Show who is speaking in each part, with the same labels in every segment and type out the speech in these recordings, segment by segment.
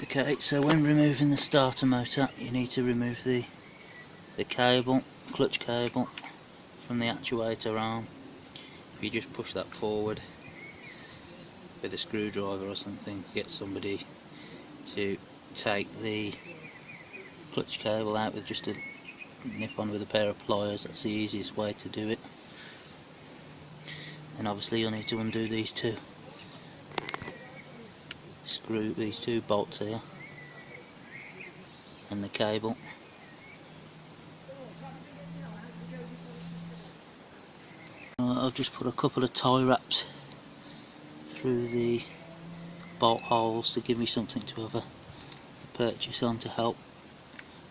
Speaker 1: Okay, so when removing the starter motor, you need to remove the cable, clutch cable, from the actuator arm. If you just push that forward with a screwdriver or something, get somebody to take the clutch cable out with just a nip on with a pair of pliers. That's the easiest way to do it. And obviously you'll need to undo these two bolts here and the cable. I've just put a couple of tie wraps through the bolt holes to give me something to have a purchase on to help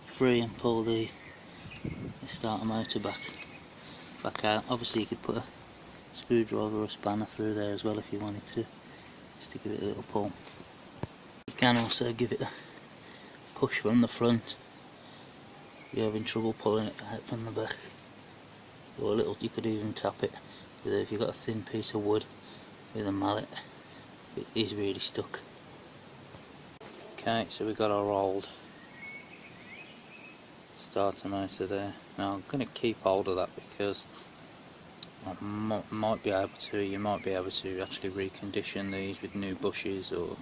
Speaker 1: free and pull the starter motor back out. Obviously you could put a screwdriver or a spanner through there as well if you wanted to, just to give it a little pull. You can also give it a push from the front if you're having trouble pulling it out from the back, or you could even tap it with if you've got a thin piece of wood with a mallet. It is really stuck. Okay, so we've got our old starter motor there. Now I'm going to keep hold of that because you might be able to actually recondition these with new bushes or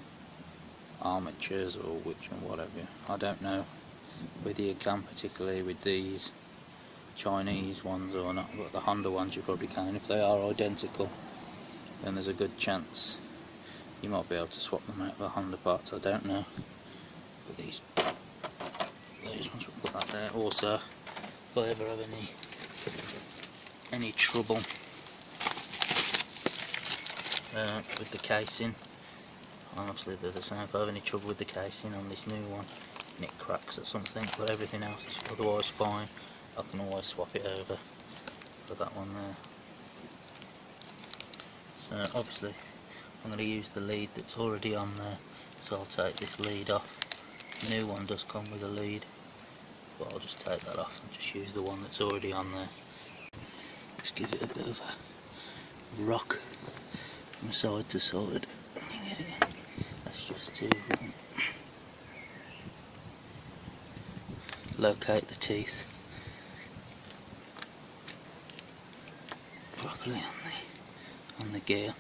Speaker 1: armatures or whatever. I don't know whether you can, particularly with these Chinese ones or not, but the Honda ones you probably can. If they are identical, then there's a good chance you might be able to swap them out for Honda parts. I don't know. But these ones, we'll put that there. Also, if I ever have any trouble with the casing, obviously they're the same. If I have any trouble with the casing on this new one and it cracks or something, but everything else is otherwise fine, I can always swap it over for that one there. So obviously I'm going to use the lead that's already on there, so I'll take this lead off. The new one does come with a lead, but I'll just take that off and just use the one that's already on there. Just give it a bit of a rock from side to side. That's just to locate the teeth properly on the gear.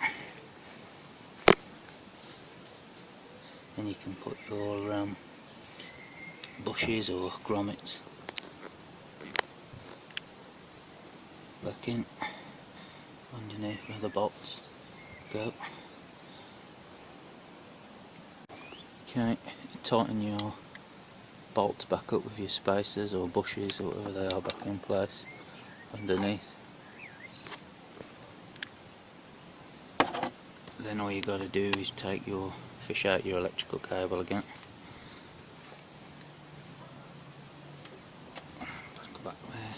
Speaker 1: Then you can put your bushes or grommets back in underneath where the bolts go. Okay, tighten your bolts back up with your spacers or bushes or whatever they are back in place underneath. Then all you got to do is fish out your electrical cable again. Back there.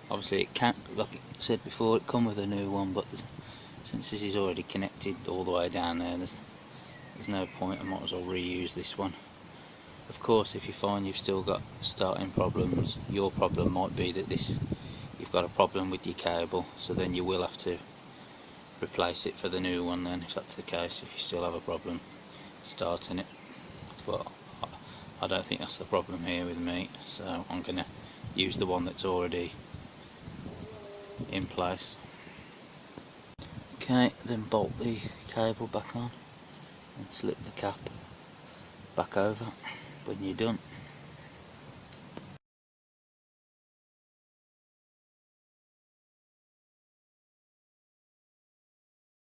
Speaker 1: Obviously it can't, like I said before, it come with a new one, but since this is already connected all the way down there, there's no point. I might as well reuse this one. Of course, if you find you've still got starting problems, your problem might be that you've got a problem with your cable, so then you will have to replace it for the new one then, if that's the case, if you still have a problem starting it. But I don't think that's the problem here with me, so I'm going to use the one that's already in place. Okay, then bolt the cable back on and slip the cap back over when you're done.